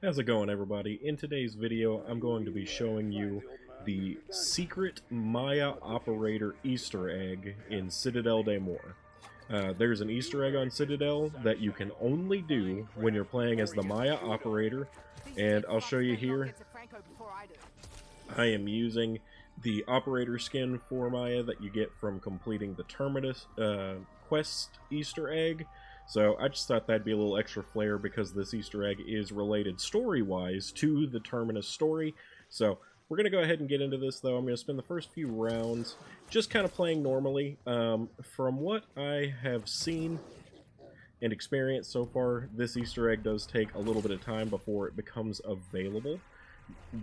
How's it going, everybody? In today's video, I'm going to be showing you the secret Maya operator Easter egg in Citadelle Des Morts. There's an Easter egg on Citadel that you can only do when you're playing as the Maya operator, and I'll show you here. I am using the operator skin for Maya that you get from completing the Terminus quest Easter egg. So I just thought that'd be a little extra flair because this Easter egg is related story-wise to the Terminus story. So we're going to go ahead and get into this, though. I'm going to spend the first few rounds just kind of playing normally. From what I have seen and experienced so far, this Easter egg does take a little bit of time before it becomes available.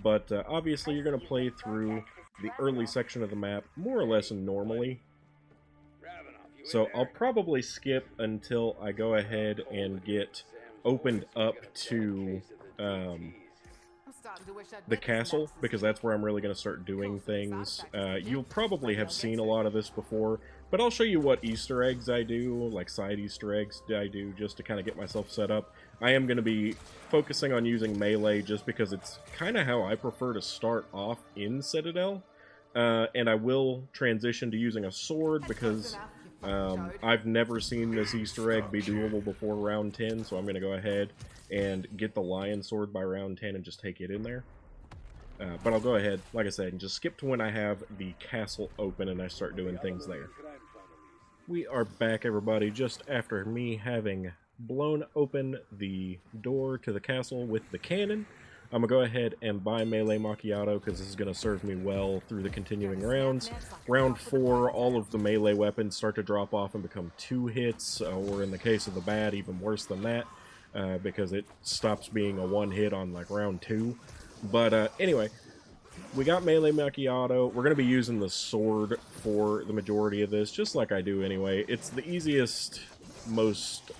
But obviously you're going to play through the early section of the map more or less normally. So I'll probably skip until I go ahead and get opened up to the castle, because that's where I'm really going to start doing things. You'll probably have seen a lot of this before, but I'll show you what Easter eggs I do, like side Easter eggs I do, just to kind of get myself set up. I am going to be focusing on using melee just because it's kind of how I prefer to start off in Citadel. And I will transition to using a sword because I've never seen this Easter egg be doable before round 10, so I'm going to go ahead and get the Lion Sword by round 10 and just take it in there. But I'll go ahead, like I said, and just skip to when I have the castle open and I start doing things there. We are back, everybody, just after me having blown open the door to the castle with the cannon. I'm going to go ahead and buy Melee Macchiato because this is going to serve me well through the continuing rounds. Round 4, all of the melee weapons start to drop off and become 2 hits, or in the case of the bad, even worse than that, because it stops being a 1 hit on like round 2. But anyway, we got Melee Macchiato. We're going to be using the sword for the majority of this, just like I do anyway. It's the easiest, most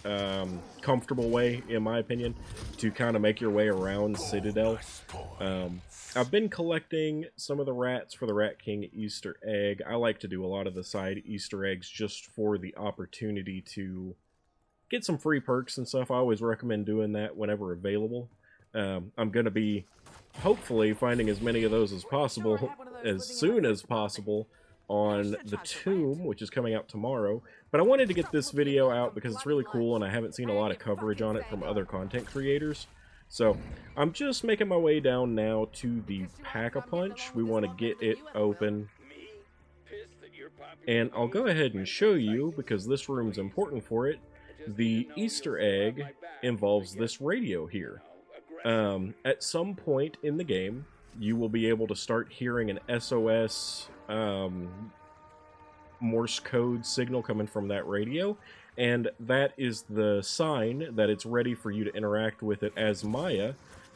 comfortable way, in my opinion, to kind of make your way around Citadel. I've been collecting some of the rats for the Rat King Easter egg. I like to do a lot of the side Easter eggs just for the opportunity to get some free perks and stuff. I always recommend doing that whenever available. I'm going to be hopefully finding as many of those as possible, as soon as possible, on the Tomb, which is coming out tomorrow. But I wanted to get this video out because it's really cool and I haven't seen a lot of coverage on it from other content creators. So I'm just making my way down now to the Pack-a-Punch. We want to get it open. And I'll go ahead and show you, because this room's important for it. The Easter egg involves this radio here. At some point in the game, you will be able to start hearing an SOS Morse code signal coming from that radio, and that is the sign that it's ready for you to interact with it as Maya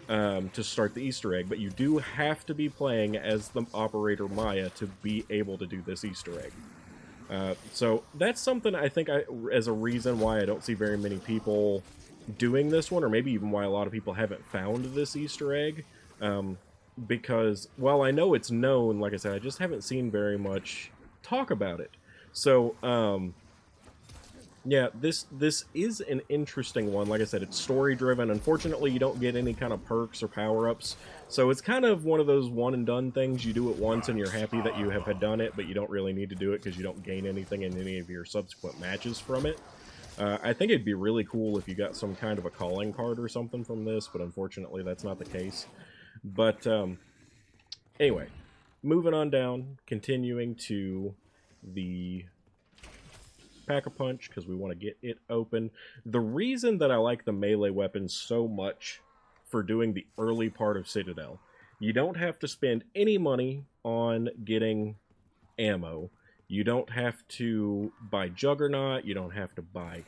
to start the Easter egg. But you do have to be playing as the operator Maya to be able to do this Easter egg. So that's something I think as a reason why I don't see very many people doing this one, or maybe even why a lot of people haven't found this Easter egg, because while I know it's known, like I said, I just haven't seen very much talk about it. So yeah, this is an interesting one. Like I said, it's story driven. Unfortunately, you don't get any kind of perks or power-ups, so it's kind of one of those one and done things. You do it once and you're happy that you have done it, but you don't really need to do it because you don't gain anything in any of your subsequent matches from it. I think it'd be really cool if you got some kind of a calling card or something from this, but unfortunately that's not the case. But anyway, moving on down, continuing to the Pack-a-Punch, because we want to get it open. The reason that I like the melee weapons so much for doing the early part of Citadel, you don't have to spend any money on getting ammo. You don't have to buy Juggernaut, you don't have to buy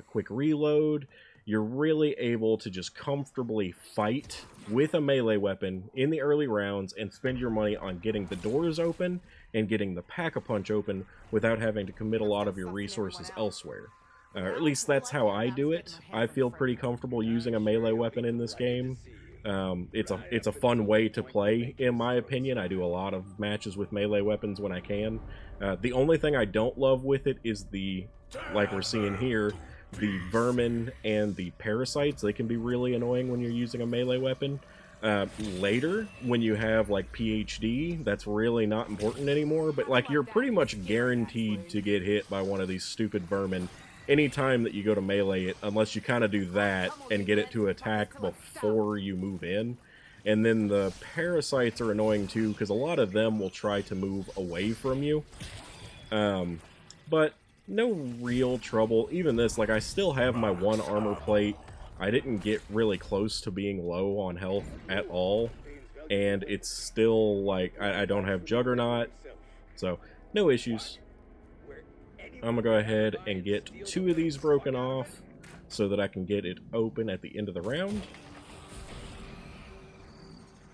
Quick Reload. You're really able to just comfortably fight with a melee weapon in the early rounds and spend your money on getting the doors open and getting the Pack-a-Punch open without having to commit a lot of your resources elsewhere. Or at least that's how I do it. I feel pretty comfortable using a melee weapon in this game. It's a fun way to play, in my opinion. I do a lot of matches with melee weapons when I can. The only thing I don't love with it is like we're seeing here, The vermin and the parasites, they can be really annoying when you're using a melee weapon. Later, when you have like PhD, that's really not important anymore, but like you're pretty much guaranteed to get hit by one of these stupid vermin anytime that you go to melee it, unless you kind of do that and get it to attack before you move in. And then the parasites are annoying too, because a lot of them will try to move away from you. But no real trouble. Even this, like, I still have my one armor plate. I didn't get really close to being low on health at all. And it's still, like, I don't have Juggernaut. So, no issues. I'm gonna go ahead and get 2 of these broken off so that I can get it open at the end of the round.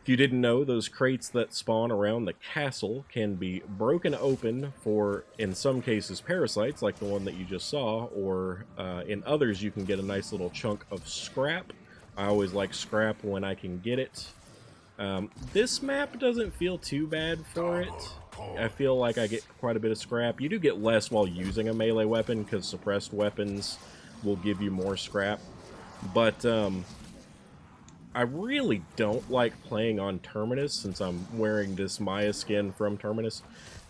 If you didn't know, those crates that spawn around the castle can be broken open for, in some cases, parasites, like the one that you just saw, or in others you can get a nice little chunk of scrap. I always like scrap when I can get it. This map doesn't feel too bad for it. I feel like I get quite a bit of scrap. You do get less while using a melee weapon, because suppressed weapons will give you more scrap. But, I really don't like playing on Terminus, since I'm wearing this Maya skin from Terminus.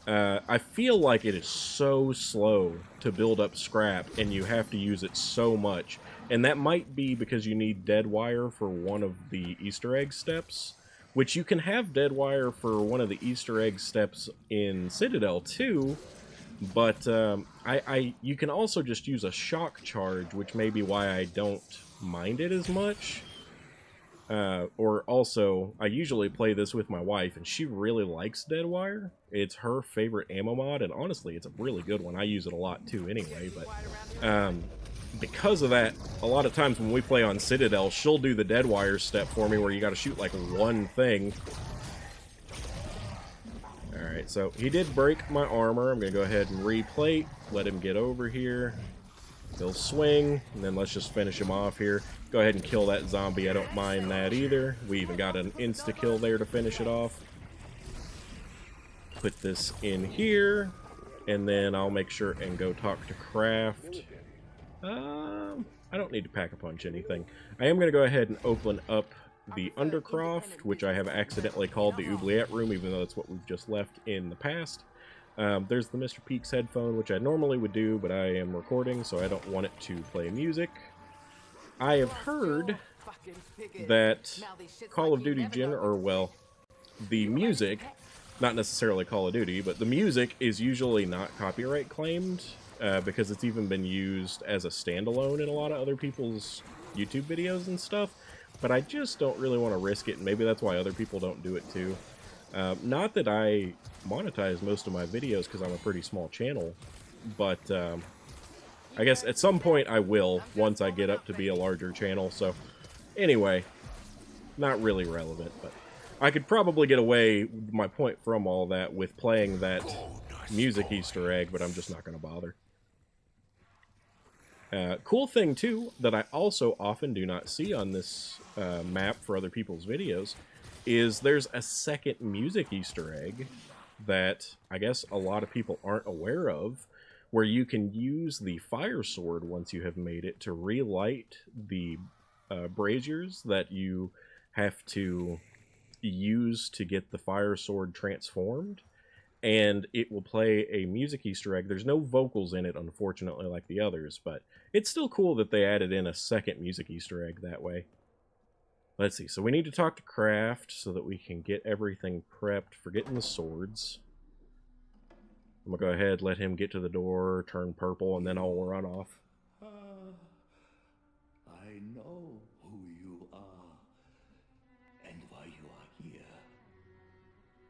I feel like it is so slow to build up scrap, and you have to use it so much. And that might be because you need dead wire for one of the Easter egg steps, which you can have dead wire for one of the Easter egg steps in Citadel too, but you can also just use a shock charge, which may be why I don't mind it as much. Or also, I usually play this with my wife, and she really likes Deadwire. It's her favorite ammo mod, and honestly, it's a really good one. I use it a lot too anyway, but because of that, a lot of times when we play on Citadel, she'll do the Deadwire step for me where you gotta shoot like one thing. Alright, so he did break my armor. I'm gonna go ahead and replate, let him get over here. He'll swing, and then let's just finish him off here. Go ahead and kill that zombie. I don't mind that either. We even got an insta-kill there to finish it off. Put this in here, and then I'll make sure and go talk to Craft. I don't need to pack-a-punch anything. I am going to go ahead and open up the Undercroft, which I have accidentally called the Oubliette Room, even though that's what we've just left in the past. There's the Mr. Peaks headphone, which I normally would do, but I am recording, so I don't want it to play music. I have heard that Call of Duty the music, not necessarily Call of Duty, but the music is usually not copyright claimed, because it's even been used as a standalone in a lot of other people's YouTube videos and stuff, but I just don't really want to risk it, and maybe that's why other people don't do it too. Not that I monetize most of my videos because I'm a pretty small channel, but I guess at some point I will once I get up to be a larger channel. So anyway, not really relevant, but I could probably get away my point from all that with playing that music Easter egg, but I'm just not going to bother. Cool thing too that I also often do not see on this map for other people's videos is there's a second music Easter egg that I guess a lot of people aren't aware of, where you can use the fire sword once you have made it to relight the braziers that you have to use to get the fire sword transformed, and it will play a music Easter egg. There's no vocals in it, unfortunately, like the others, but it's still cool that they added in a second music Easter egg that way. Let's see, so we need to talk to Craft so that we can get everything prepped for getting the swords. I'm gonna go ahead, let him get to the door, turn purple, and then I'll run off. I know who you are and why you are here.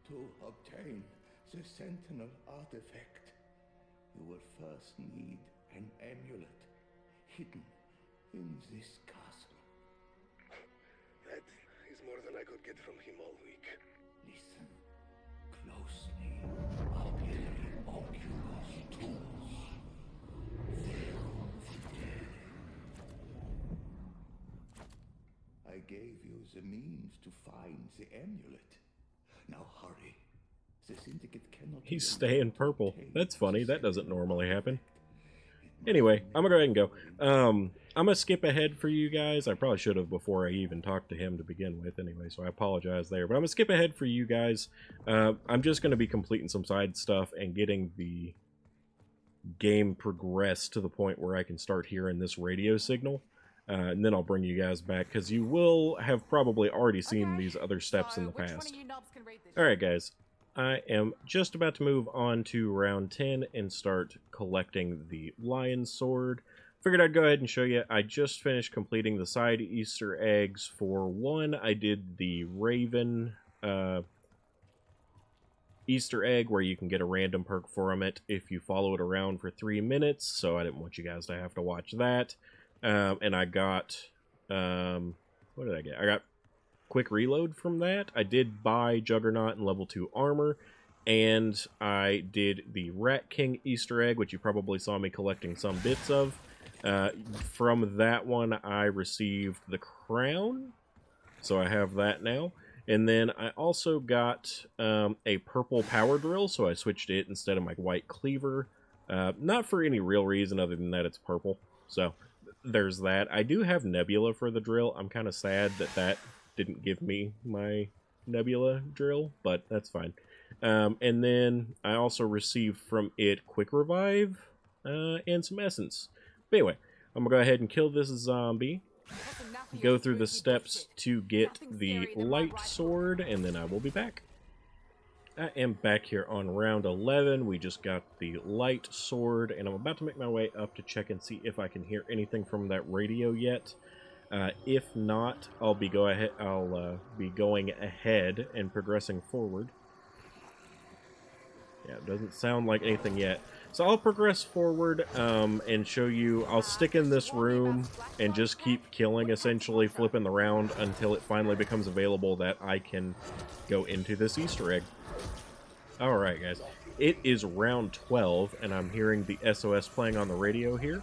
To obtain the Sentinel artifact, you will first need an amulet hidden in this castle. That is more than I could get from him all week. Listen closely. Artillery Oculus tools. I gave you the means to find the amulet. Now hurry. The Syndicate cannot... He's staying purple. That's funny. That doesn't normally happen. It Anyway, I'm gonna go ahead and go. I'm gonna skip ahead for you guys. I probably should have before I even talked to him to begin with anyway, so I apologize there. But I'm gonna skip ahead for you guys. I'm just gonna be completing some side stuff and getting the game progressed to the point where I can start hearing this radio signal. And then I'll bring you guys back, because you will have probably already seen these other steps in the past. Alright guys, I am just about to move on to round 10 and start collecting the Lion Sword. Figured I'd go ahead and show you. I just finished completing the side Easter eggs. For one, I did the Raven Easter egg where you can get a random perk from it if you follow it around for 3 minutes, so I didn't want you guys to have to watch that. And I got, what did I get? I got quick reload from that. I did buy Juggernaut and level 2 armor, and I did the Rat King Easter egg, which you probably saw me collecting some bits of. From that one, I received the crown, so I have that now. And then I also got a purple power drill, so I switched it instead of my white cleaver. Not for any real reason other than that it's purple. So there's that. I do have Nebula for the drill. I'm kind of sad that that didn't give me my Nebula drill, but that's fine. And then I also received from it Quick Revive and some Essence. But anyway, I'm going to go ahead and kill this zombie. Go through the steps to get the light sword, and then I will be back. I am back here on round 11. We just got the light sword, and I'm about to make my way up to check and see if I can hear anything from that radio yet. If not, I'll be going ahead and progressing forward. Yeah, it doesn't sound like anything yet. So I'll progress forward and show you. I'll stick in this room and just keep killing, essentially flipping the round until it finally becomes available that I can go into this Easter egg. Alright guys, it is round 12 and I'm hearing the SOS playing on the radio here.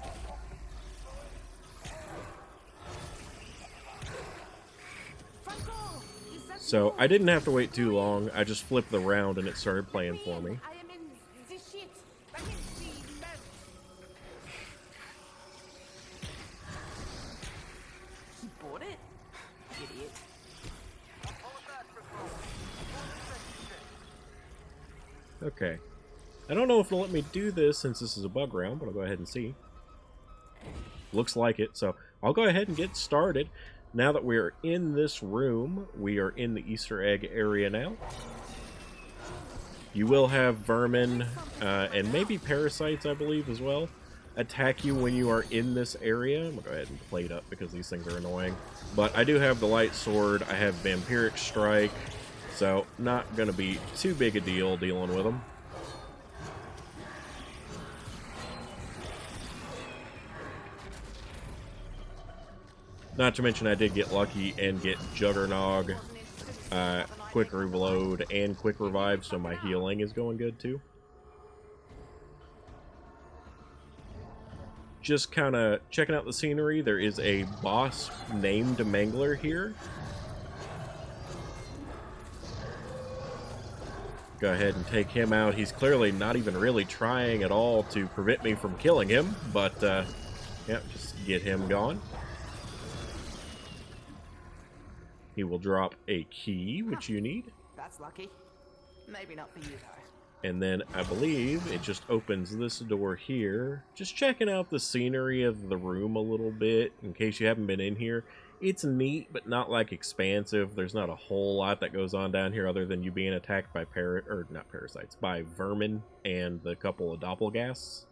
So I didn't have to wait too long. I just flipped the round and it started playing for me. Okay. I don't know if it'll let me do this since this is a bug round, but I'll go ahead and see. Looks like it, so I'll go ahead and get started. Now that we're in this room, we are in the Easter egg area now. You will have vermin, and maybe parasites, I believe, as well, attack you when you are in this area. I'm going to go ahead and plate up because these things are annoying. But I do have the light sword, I have vampiric strike, so not going to be too big a deal dealing with them. Not to mention I did get lucky and get Juggernaut, quick reload, and quick revive, so my healing is going good too. Just kind of checking out the scenery. There is a boss named Mangler here. Go ahead and take him out. He's clearly not even really trying at all to prevent me from killing him, but yeah, just get him gone. He will drop a key, which you need. That's lucky. Maybe not for you, though. And then I believe it just opens this door here. Just checking out the scenery of the room a little bit, in case you haven't been in here. It's neat, but not like expansive. There's not a whole lot that goes on down here other than you being attacked by by vermin and the couple of doppelgasts.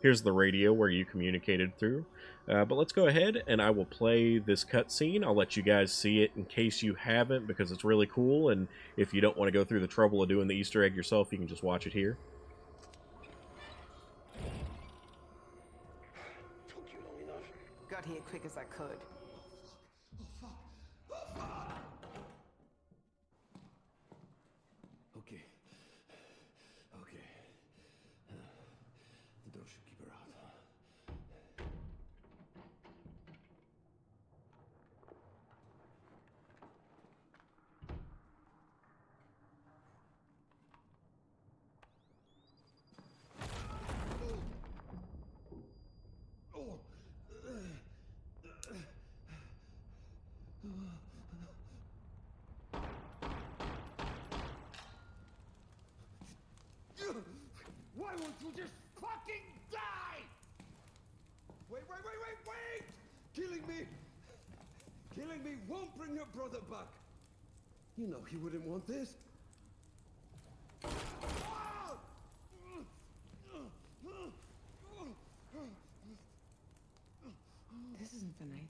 Here's the radio where you communicated through. But let's go ahead and I will play this cutscene. I'll let you guys see it in case you haven't, because it's really cool, and if you don't want to go through the trouble of doing the Easter egg yourself, you can just watch it here. Took you long enough. Got here quick as I could. Okay. Okay. The door should keep her out. want to just fucking die! Wait! Killing me won't bring your brother back. You know he wouldn't want this. This isn't for Nathan.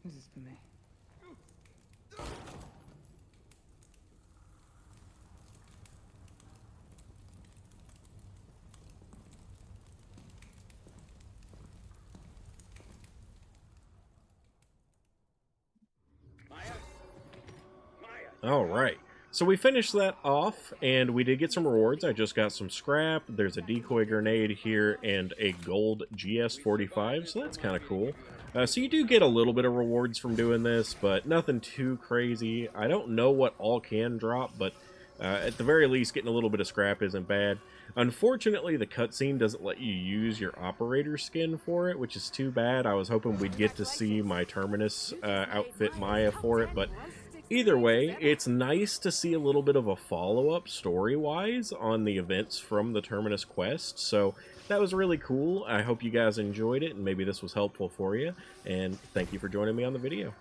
This is for me. Alright, so we finished that off, and we did get some rewards. I just got some scrap, there's a decoy grenade here, and a gold GS-45, so that's kind of cool. So you do get a little bit of rewards from doing this, but nothing too crazy. I don't know what all can drop, but at the very least, getting a little bit of scrap isn't bad. Unfortunately, the cutscene doesn't let you use your operator skin for it, which is too bad. I was hoping we'd get to see my Terminus outfit Maya for it, but either way, it's nice to see a little bit of a follow-up story-wise on the events from the Terminus quest, so that was really cool. I hope you guys enjoyed it, and maybe this was helpful for you, and thank you for joining me on the video.